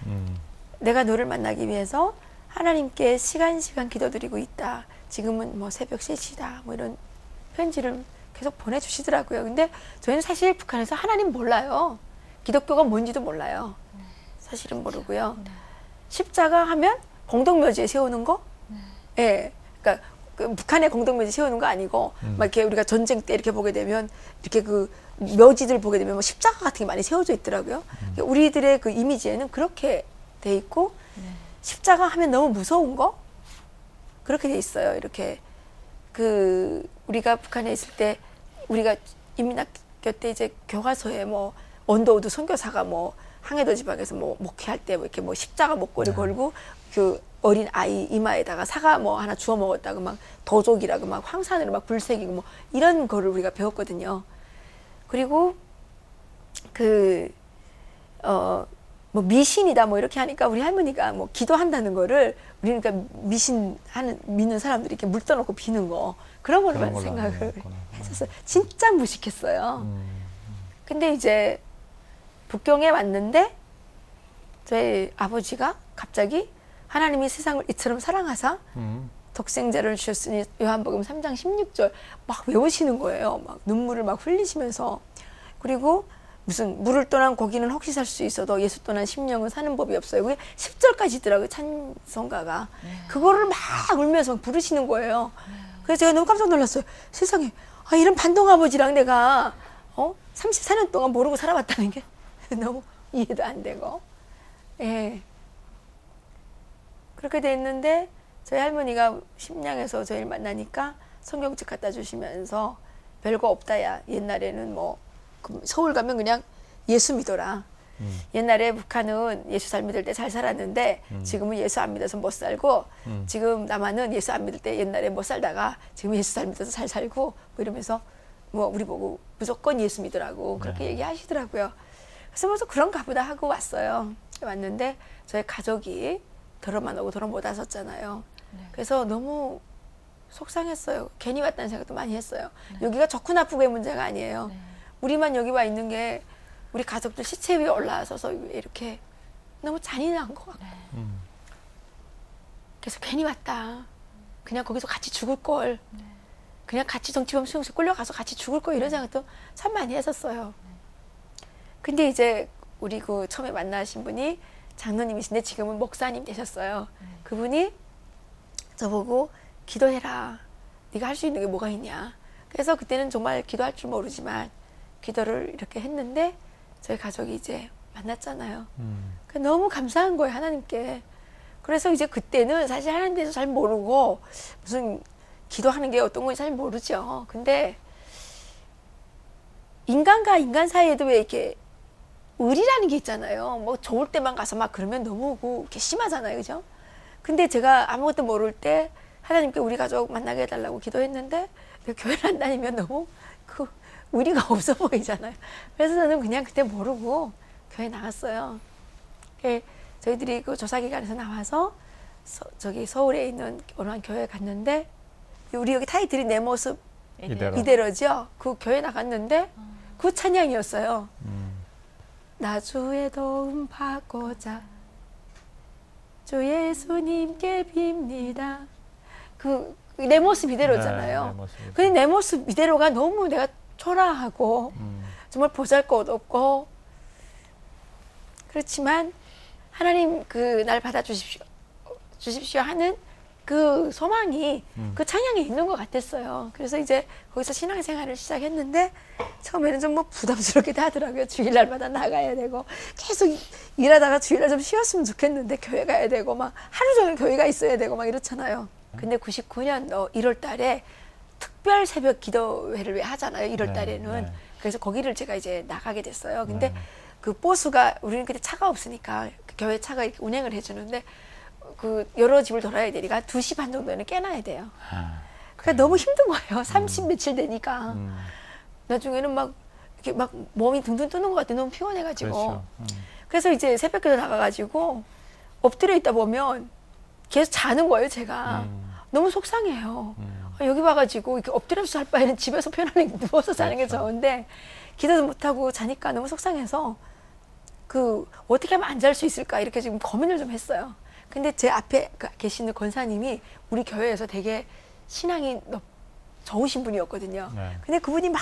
내가 너를 만나기 위해서 하나님께 시간 기도드리고 있다. 지금은 뭐 새벽 3시다. 뭐 이런 편지를 계속 보내주시더라고요. 근데 저희는 사실 북한에서 하나님 몰라요. 기독교가 뭔지도 몰라요. 사실은 모르고요. 십자가 하면 공동묘지에 세우는 거? 예. 그러니까 그 북한의 공동묘지 세우는 거 아니고 막 이렇게 우리가 전쟁 때 이렇게 보게 되면 이렇게 그 묘지들 보게 되면 뭐 십자가 같은 게 많이 세워져 있더라고요. 우리들의 그 이미지에는 그렇게 돼 있고 십자가 하면 너무 무서운 거? 그렇게 돼 있어요. 이렇게 그 우리가 북한에 있을 때 우리가 인민학교 때 이제 교과서에 뭐 원더우드 선교사가 뭐 항해도 지방에서 뭐 목회할 때 뭐 이렇게 뭐 십자가 목걸이 걸고 그 어린 아이 이마에다가 사과 뭐 하나 주워 먹었다고 막 도적이라고 막 황산으로 막 불새기고 뭐 이런 거를 우리가 배웠거든요. 그리고 뭐 미신이다 뭐 이렇게 하니까 우리 할머니가 뭐 기도한다는 거를 우리는 그러니까 믿는 사람들이 이렇게 물 떠놓고 비는 거 그런 걸로만 생각을 했었어요. 진짜 무식했어요. 근데 이제 북경에 왔는데 저희 아버지가 갑자기 하나님이 세상을 이처럼 사랑하사 독생자를 주셨으니 요한복음 3장 16절 막 외우시는 거예요. 막 눈물을 막 흘리시면서. 그리고 무슨 물을 떠난 고기는 혹시 살 수 있어도 예수 떠난 심령은 사는 법이 없어요. 그게 10절까지 있더라고요. 찬송가가. 그거를 막 울면서 부르시는 거예요. 그래서 제가 너무 깜짝 놀랐어요. 세상에 이런 반동아버지랑 내가 34년 동안 모르고 살아왔다는 게 너무 이해도 안 되고. 예. 그렇게 됐는데 저희 할머니가 심양에서 저희를 만나니까 성경책 갖다 주시면서 별거 없다 야. 옛날에는 뭐 서울 가면 그냥 예수 믿어라. 옛날에 북한은 예수 잘 믿을 때 잘 살았는데 지금은 예수 안 믿어서 못 살고 지금 남한은 예수 안 믿을 때 옛날에 못 살다가 지금 예수 잘 믿어서 잘 살고 뭐 이러면서 뭐 우리 보고 무조건 예수 믿으라고 그렇게 얘기하시더라고요. 그래서 무슨 그런가 보다 하고 왔어요. 왔는데 저희 가족이 들어만 오고 들어 못 왔었잖아요. 그래서 너무 속상했어요. 괜히 왔다는 생각도 많이 했어요. 여기가 좋고 나쁘고의 문제가 아니에요. 우리만 여기 와 있는 게 우리 가족들 시체 위에 올라서서 이렇게 너무 잔인한 것 같고 그래서 괜히 왔다. 그냥 거기서 같이 죽을 걸. 그냥 같이 정치범 수용소 끌려가서 같이 죽을 걸 이런 생각도 참 많이 했었어요. 근데 이제 우리 그 처음에 만나신 분이 장로님이신데 지금은 목사님 되셨어요. 그분이 저보고 기도해라. 네가 할 수 있는 게 뭐가 있냐. 그래서 그때는 정말 기도할 줄 모르지만 기도를 이렇게 했는데 저희 가족이 이제 만났잖아요. 너무 감사한 거예요, 하나님께. 그래서 이제 그때는 사실 하나님 대해서 잘 모르고 무슨 기도하는 게 어떤 건지 잘 모르죠. 근데 인간과 인간 사이에도 왜 이렇게 의리라는 게 있잖아요. 뭐 좋을 때만 가서 막 그러면 너무 이렇게 심하잖아요. 그죠? 근데 제가 아무것도 모를 때 하나님께 우리 가족 만나게 해달라고 기도했는데 교회를 안 다니면 너무 그 의리가 없어 보이잖아요. 그래서 저는 그냥 그때 모르고 교회 나갔어요. 저희들이 그 조사기관에서 나와서 저기 서울에 있는 어느 한 교회 갔는데 우리 여기 타이틀이 내 모습 이대로죠. 그 교회 나갔는데 그 찬양이었어요. 나 주의 도움 받고자 주 예수님께 빕니다. 그 내 모습 이대로잖아요. 근데 내 모습 이대로가 너무 내가 초라하고 정말 보잘것없고 그렇지만 하나님 그 날 받아주십시오 하는 그 소망이 그 찬양에 있는 것 같았어요. 그래서 이제 거기서 신앙생활을 시작했는데 처음에는 좀 뭐 부담스럽기도 하더라고요. 주일날마다 나가야 되고 계속 일하다가 주일날 좀 쉬었으면 좋겠는데 교회 가야 되고 막 하루 종일 교회가 있어야 되고 막 이렇잖아요. 근데 99년도 1월 달에 특별 새벽 기도회를 왜 하잖아요. 1월 달에는. 그래서 거기를 제가 이제 나가게 됐어요. 근데 그 보수가 우리는 그때 차가 없으니까 그 교회 차가 이렇게 운행을 해주는데 그 여러 집을 돌아야 되니까 2시 반 정도에는 깨놔야 돼요. 그러니까 너무 힘든 거예요. 30 며칠 되니까. 나중에는 막 이렇게 막 몸이 둥둥 뜨는 것 같아. 너무 피곤해가지고. 그렇죠. 그래서 이제 새벽기도 나가가지고 엎드려 있다 보면 계속 자는 거예요, 제가. 너무 속상해요. 여기 와가지고 이렇게 엎드려서 잘 바에는 집에서 편안하게 누워서 자는 게 좋은데 기도도 못하고 자니까 너무 속상해서 그 어떻게 하면 안 잘 수 있을까 이렇게 지금 고민을 좀 했어요. 근데 제 앞에 계시는 권사님이 우리 교회에서 되게 신앙이 좋으신 분이었거든요. 네. 근데 그분이 막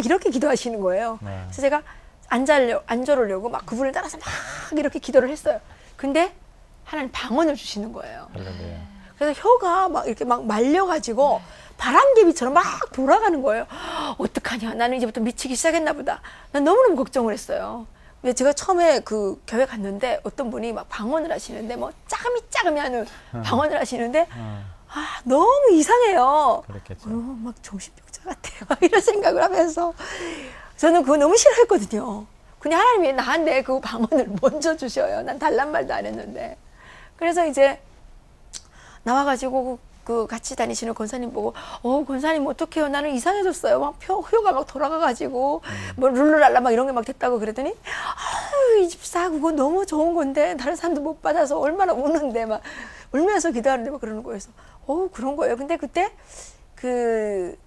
이렇게 기도하시는 거예요. 네. 그래서 제가 앉으려고 막 그분을 따라서 막 이렇게 기도를 했어요. 근데 하나님 방언을 주시는 거예요. 할렐루야. 그래서 혀가 막 이렇게 막 말려가지고 바람개비처럼 막 돌아가는 거예요. 어떡하냐. 나는 이제부터 미치기 시작했나 보다. 난 너무너무 걱정을 했어요. 왜 제가 처음에 그 교회 갔는데 어떤 분이 막 방언을 하시는데 뭐 짜금이 하는 방언을 하시는데 아, 너무 이상해요. 그렇겠죠. 막 정신병자 같아요. 막 이런 생각을 하면서 저는 그거 너무 싫어했거든요. 근데 하나님이 나한테 그 방언을 먼저 주셔요. 난 달란 말도 안 했는데. 그래서 이제 나와가지고 그 같이 다니시는 권사님 보고 권사님 어떡해요. 나는 이상해졌어요. 막 혀가 막 돌아가가지고 뭐 룰루랄라 막 이런 게 막 됐다고 그랬더니 이 집사 그거 너무 좋은 건데 다른 사람도 못 받아서 얼마나 우는데 막 울면서 기도하는데 막 그러는 거여서 그런 거예요. 근데 그때 그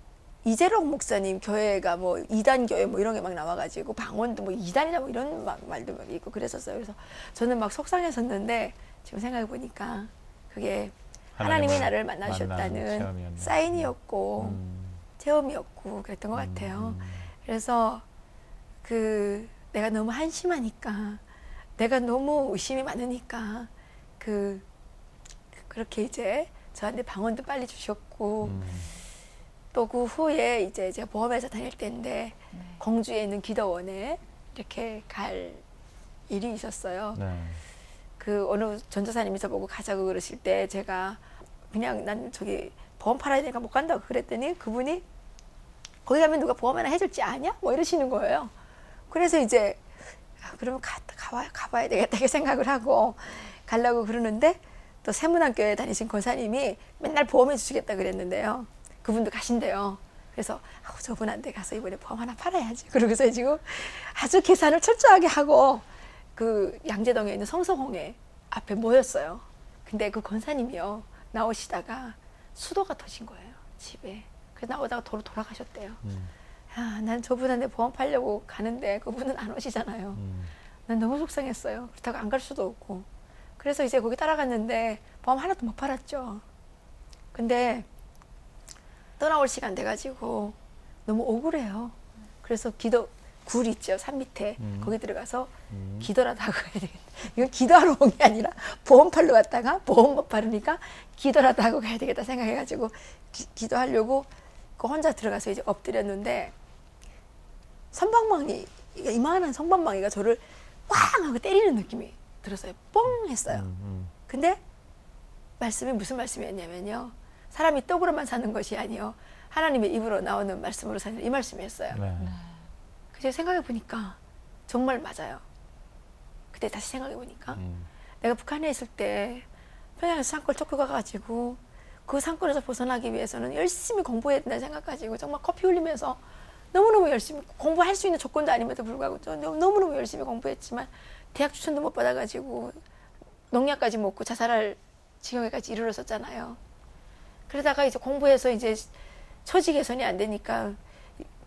이재록 목사님 교회가 뭐 2단 교회 뭐 이런 게 막 나와가지고 방언도 뭐 2단이라 뭐 이런 막 말도 막 있고 그랬었어요. 그래서 저는 막 속상했었는데 지금 생각해 보니까 그게 하나님이 나를 만나주셨다는 사인이었고 체험이었고 그랬던 것 같아요. 그래서 내가 너무 한심하니까 내가 너무 의심이 많으니까 그렇게 이제 저한테 방언도 빨리 주셨고 또 그 후에 이제 제가 보험회사 다닐 때인데 공주에 있는 기도원에 이렇게 갈 일이 있었어요. 네. 그 어느 전도사님이 저보고 가자고 그러실 때 제가 그냥 난 저기 보험 팔아야 되니까 못 간다고 그랬더니 그분이 거기 가면 누가 보험 하나 해줄지 아냐? 뭐 이러시는 거예요. 그래서 이제 그러면 가봐야 되겠다 이렇게 생각을 하고 가려고 그러는데 또 세문안교회 다니신 권사님이 맨날 보험해 주시겠다 그랬는데요. 그분도 가신대요. 그래서 저분한테 가서 이번에 보험 하나 팔아야지. 그러고서 지금 아주 계산을 철저하게 하고 그 양재동에 있는 성서공회 앞에 모였어요. 근데 그 권사님이요. 나오시다가 수도가 터진 거예요. 집에. 그래서 나오다가 도로 돌아가셨대요. 야, 난 저분한테 보험 팔려고 가는데 그분은 안 오시잖아요. 난 너무 속상했어요. 그렇다고 안 갈 수도 없고. 그래서 이제 거기 따라갔는데 보험 하나도 못 팔았죠. 근데 떠나올 시간 돼가지고 너무 억울해요. 그래서 굴 있죠. 산 밑에 거기 들어가서 기도라도 하고 가야 되겠다. 이건 기도하러 온 게 아니라 보험 팔러 갔다가 보험 못 팔으니까 기도라도 하고 가야 되겠다 생각해가지고 기도하려고 그 혼자 들어가서 이제 엎드렸는데 선방망이 이만한 선방망이가 저를 꽝 하고 때리는 느낌이 들었어요. 뻥 했어요. 근데 말씀이 무슨 말씀이었냐면요. 사람이 떡으로만 사는 것이 아니요 하나님의 입으로 나오는 말씀으로 사는 이 말씀이었어요. 네. 그래서 생각해 보니까 정말 맞아요. 그때 다시 생각해 보니까 내가 북한에 있을 때 평양에서 산골 쫓겨 가가지고 그 산골에서 벗어나기 위해서는 열심히 공부해야 된다 생각가지고 정말 커피 흘리면서 너무너무 열심히 공부할 수 있는 조건도 아님에도 불구하고 너무너무 열심히 공부했지만 대학 추천도 못 받아가지고 농약까지 먹고 자살할 지경에까지 이르렀었잖아요. 그러다가 이제 공부해서 이제 처지 개선이 안 되니까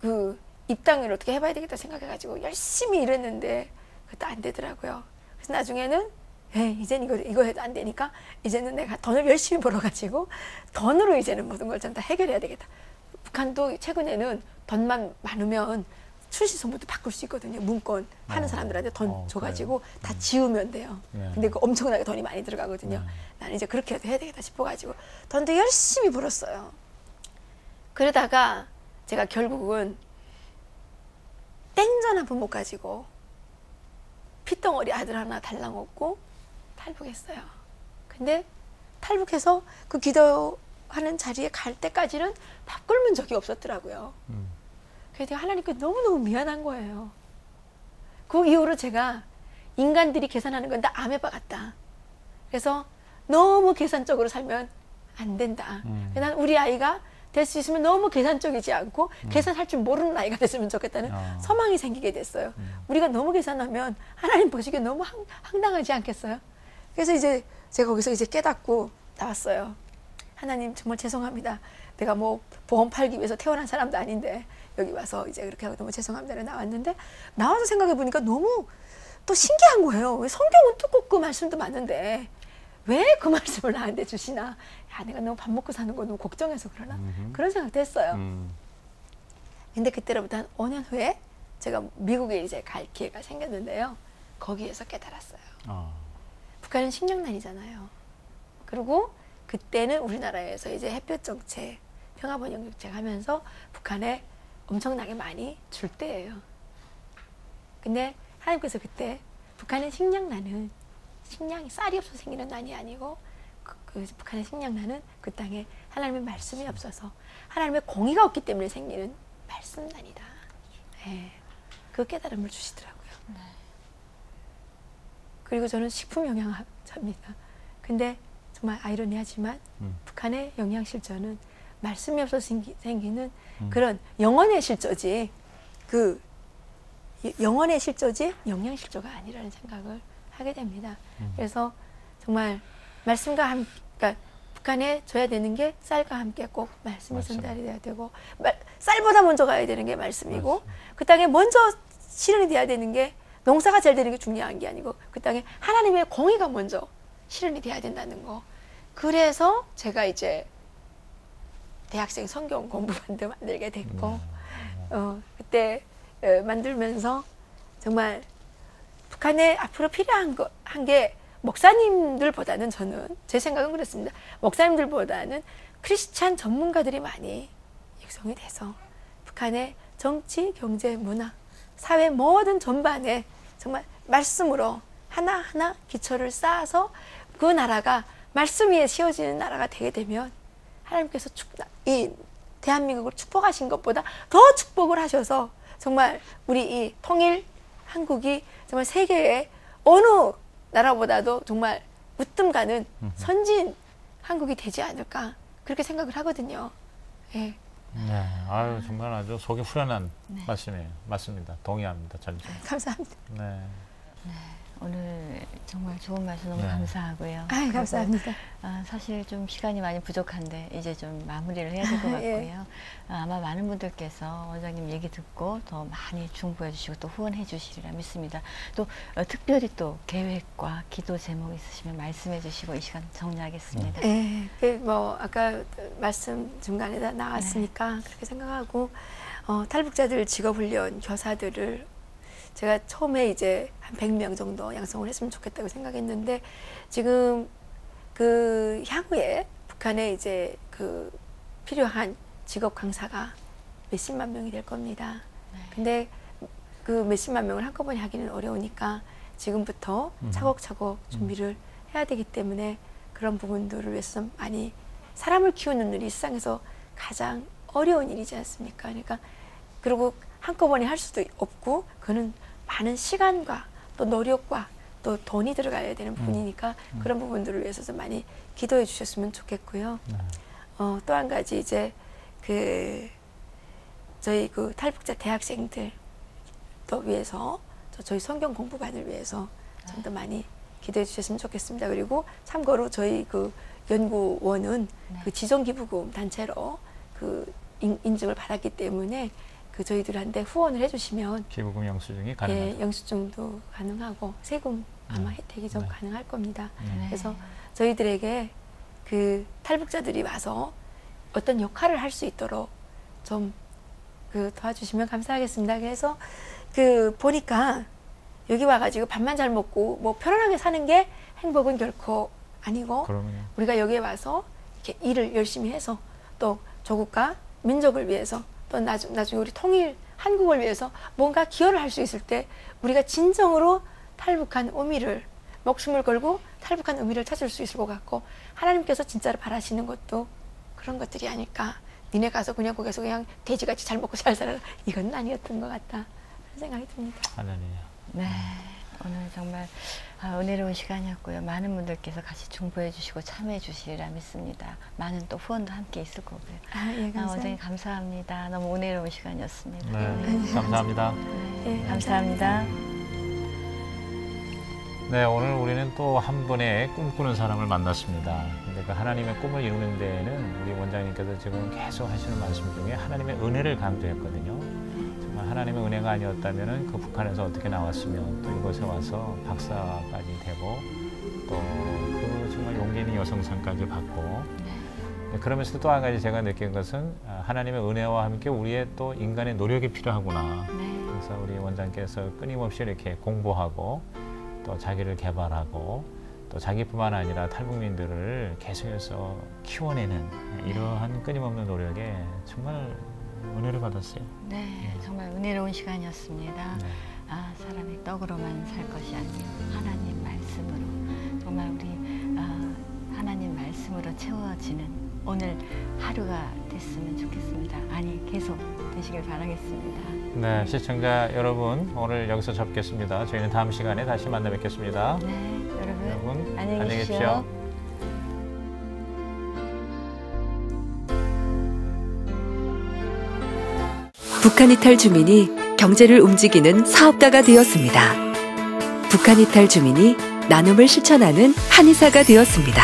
그 입당을 어떻게 해봐야 되겠다 생각해가지고 열심히 일했는데 그것도 안 되더라고요. 그래서 나중에는 이젠 이거 해도 안 되니까 이제는 내가 돈을 열심히 벌어가지고 돈으로 이제는 모든 걸 좀 다 해결해야 되겠다. 북한도 최근에는 돈만 많으면 출시선물도 바꿀 수 있거든요. 문건 하는 사람들한테 돈 줘가지고 다 지우면 돼요. 근데 그 엄청나게 돈이 많이 들어가거든요. 나는 이제 그렇게 해야 되겠다 싶어가지고 돈도 열심히 벌었어요. 그러다가 제가 결국은 땡전 한 푼 못 가지고 핏덩어리 아들 하나 달랑 얻고 탈북했어요. 근데 탈북해서 그 기도하는 자리에 갈 때까지는 밥 굶은 적이 없었더라고요. 그래서 하나님께 너무너무 미안한 거예요. 그 이후로 제가 인간들이 계산하는 건 다 아메바 같다. 그래서 너무 계산적으로 살면 안 된다. 난 우리 아이가 될 수 있으면 너무 계산적이지 않고 계산할 줄 모르는 아이가 됐으면 좋겠다는 소망이 생기게 됐어요. 우리가 너무 계산하면 하나님 보시기에 너무 황당하지 않겠어요? 그래서 이제 제가 거기서 이제 깨닫고 나왔어요. 하나님 정말 죄송합니다. 내가 뭐 보험 팔기 위해서 태어난 사람도 아닌데 여기 와서 이제 그렇게 하고 너무 죄송합니다. 나왔는데 나와서 생각해 보니까 너무 또 신기한 거예요. 왜 성경은 두껍고 말씀도 많은데 왜 그 말씀을 나한테 주시나? 야, 내가 너무 밥 먹고 사는 거 너무 걱정해서 그러나? 그런 생각도 했어요. 근데 그때로부터 한 5년 후에 제가 미국에 이제 갈 기회가 생겼는데요. 거기에서 깨달았어요. 북한은 식량난이잖아요. 그리고 그때는 우리나라에서 이제 햇볕 정책, 평화번영 정책 하면서 북한에 엄청나게 많이 줄 때예요. 근데 하나님께서 그때 북한의 식량난은 식량이 쌀이 없어서 생기는 난이 아니고 그 북한의 식량난은 그 땅에 하나님의 말씀이 없어서 하나님의 공의가 없기 때문에 생기는 말씀난이다. 네. 그 깨달음을 주시더라고요. 네. 그리고 저는 식품 영양학자입니다. 근데 정말 아이러니하지만 북한의 영양 실조는 말씀이 없어서 생기는 그런 영혼의 실조지 그 영혼의 실조지 영양 실조가 아니라는 생각을 하게 됩니다. 그래서 정말 말씀과 함께 그러니까 북한에 줘야 되는 게 쌀과 함께 꼭 말씀이 전달이 돼야 되고 쌀보다 먼저 가야 되는 게 말씀이고 그 땅에 먼저 실현이 돼야 되는 게 농사가 잘 되는 게 중요한 게 아니고 그 땅에 하나님의 공의가 먼저 실현이 돼야 된다는 거. 그래서 제가 이제 대학생 성경 공부반도 만들게 됐고 그때 만들면서 정말 북한에 앞으로 필요한 한 게 목사님들보다는 저는 제 생각은 그렇습니다. 목사님들보다는 크리스찬 전문가들이 많이 육성이 돼서 북한의 정치, 경제, 문화, 사회 모든 전반에 정말 말씀으로 하나하나 기초를 쌓아서 그 나라가 말씀 위에 씌워지는 나라가 되게 되면 하나님께서 이 대한민국을 축복하신 것보다 더 축복을 하셔서 정말 우리 이 통일 한국이 정말 세계의 어느 나라보다도 정말 으뜸 가는 선진 한국이 되지 않을까 그렇게 생각을 하거든요. 예. 네, 아유 정말 아주 속이 후련한 말씀이에요. 맞습니다. 동의합니다. 전적. 감사합니다. 네. 오늘 정말 좋은 말씀 너무 네. 감사하고요. 아유, 감사합니다. 사실 좀 시간이 많이 부족한데 이제 좀 마무리를 해야 될 것 같고요. 예. 아마 많은 분들께서 원장님 얘기 듣고 더 많이 중보해 주시고 또 후원해 주시리라 믿습니다. 또 특별히 또 계획과 기도 제목 있으시면 말씀해 주시고 이 시간 정리하겠습니다. 예, 뭐 아까 말씀 중간에 다 나왔으니까 그렇게 생각하고 탈북자들 직업훈련 교사들을 제가 처음에 이제 한 100명 정도 양성을 했으면 좋겠다고 생각했는데 지금 그 향후에 북한에 이제 그 필요한 직업 강사가 몇십만 명이 될 겁니다. 근데 그 몇십만 명을 한꺼번에 하기는 어려우니까 지금부터 차곡차곡 준비를 해야 되기 때문에 그런 부분들을 위해서 많이 사람을 키우는 일이 세상에서 가장 어려운 일이지 않습니까? 그러니까 그리고 한꺼번에 할 수도 없고 그거는 많은 시간과 또 노력과 또 돈이 들어가야 되는 부분이니까 그런 부분들을 위해서 좀 많이 기도해 주셨으면 좋겠고요. 또 한 가지 이제 그 저희 그 탈북자 대학생들 또 위해서 저희 성경 공부반을 위해서 좀 더 많이 기도해 주셨으면 좋겠습니다. 그리고 참고로 저희 그 연구원은 그 지정기부금 단체로 그 인증을 받았기 때문에 그 저희들한테 후원을 해주시면 기부금 영수증이 가능하죠. 예, 영수증도 가능하고 세금 아마 혜택이 좀 가능할 겁니다. 네. 그래서 저희들에게 그 탈북자들이 와서 어떤 역할을 할 수 있도록 좀 그 도와주시면 감사하겠습니다. 그래서 그 보니까 여기 와가지고 밥만 잘 먹고 뭐 편안하게 사는 게 행복은 결코 아니고 그러면요. 우리가 여기에 와서 이렇게 일을 열심히 해서 또 조국과 민족을 위해서 또 나중에 우리 통일 한국을 위해서 뭔가 기여를 할 수 있을 때 우리가 진정으로 탈북한 의미를 목숨을 걸고 탈북한 의미를 찾을 수 있을 것 같고 하나님께서 진짜로 바라시는 것도 그런 것들이 아닐까. 니네 가서 그냥 거기서 그냥 돼지같이 잘 먹고 잘 살아라. 이건 아니었던 것 같다. 그런 생각이 듭니다. 할렐루야. 네, 오늘 정말 은혜로운 시간이었고요. 많은 분들께서 같이 중보해 주시고 참여해 주시리라 믿습니다. 많은 또 후원도 함께 있을 거고요. 예, 감사합니다. 원장님 감사합니다. 너무 은혜로운 시간이었습니다. 네, 감사합니다. 예, 감사합니다. 네, 오늘 우리는 또 한 분의 꿈꾸는 사람을 만났습니다. 근데 그 하나님의 꿈을 이루는 데에는 우리 원장님께서 지금 계속 하시는 말씀 중에 하나님의 은혜를 강조했거든요. 정말 하나님의 은혜가 아니었다면 그 북한에서 어떻게 나왔으면 또 이곳에 와서 박사까지 되고 또 그 정말 용기 있는 여성상까지 받고 네. 그러면서 또 한 가지 제가 느낀 것은 하나님의 은혜와 함께 우리의 또 인간의 노력이 필요하구나. 네. 그래서 우리 원장께서 끊임없이 이렇게 공부하고 또 자기를 개발하고 또 자기뿐만 아니라 탈북민들을 계속해서 키워내는 이러한 끊임없는 노력에 정말 은혜를 받았어요. 네, 정말 은혜로운 시간이었습니다. 네. 사람이 떡으로만 살 것이 아니요 하나님 말씀으로 정말 우리 하나님 말씀으로 채워지는 오늘 하루가 됐으면 좋겠습니다. 아니 계속 되시길 바라겠습니다. 네, 시청자 여러분 오늘 여기서 접겠습니다. 저희는 다음 시간에 다시 만나 뵙겠습니다. 네, 여러분 안녕히 계십시오. 북한 이탈 주민이 경제를 움직이는 사업가가 되었습니다. 북한 이탈 주민이 나눔을 실천하는 한의사가 되었습니다.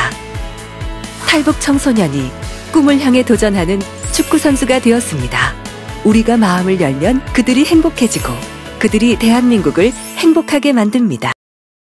탈북 청소년이 꿈을 향해 도전하는 축구 선수가 되었습니다. 우리가 마음을 열면 그들이 행복해지고 그들이 대한민국을 행복하게 만듭니다.